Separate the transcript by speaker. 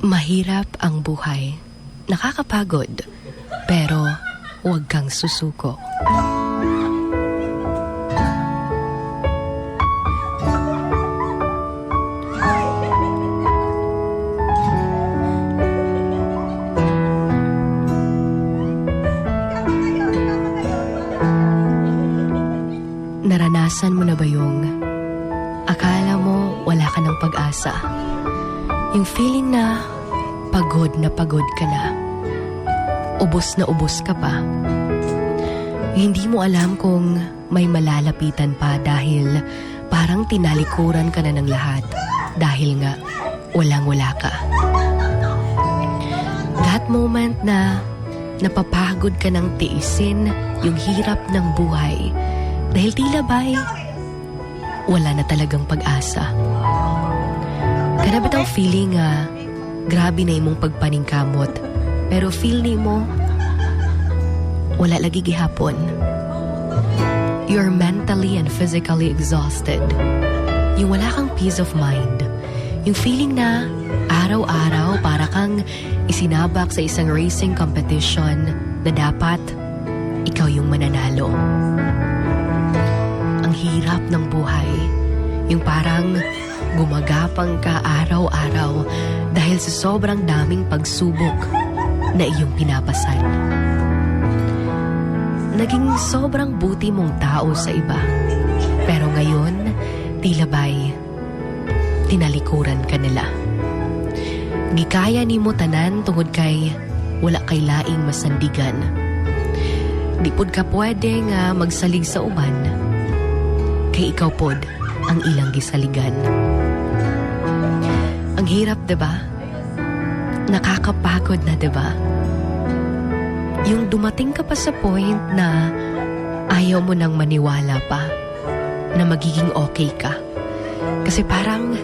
Speaker 1: Mahirap ang buhay. Nakakapagod. Pero huwag kang susuko. Naranasan mo na ba yung akala mo wala ka ng pag-asa? Yung feeling na pagod ka na. Ubos na ubos ka pa. Hindi mo alam kung may malalapitan pa dahil parang tinalikuran ka na ng lahat dahil nga walang-wala ka. That moment na napapagod ka ng tiisin yung hirap ng buhay dahil tila ba'y wala na talagang pag-asa. Kana ba tang feeling grabe na imong pagpaningkamot pero feel ni mo wala lagi gihapon. You're mentally and physically exhausted. Yung wala kang peace of mind. Yung feeling na araw-araw para kang isinabak sa isang racing competition na dapat ikaw yung mananalo. Ang hirap ng buhay. Yung parang gumagapang ka araw-araw dahil sa sobrang daming pagsubok na iyong pinapasan. Naging sobrang buti mong tao sa iba. Pero ngayon, tila ba'y tinalikuran ka nila. Gikaya ni mo tanan tungod kay wala kay laing masandigan. Di pod ka pwede nga magsalig sa uban kay ikaw pod ang ilang gisaligan. Ang hirap, diba? Nakakapagod na, diba? Yung dumating ka pa sa point na ayaw mo nang maniwala pa na magiging okay ka. Kasi parang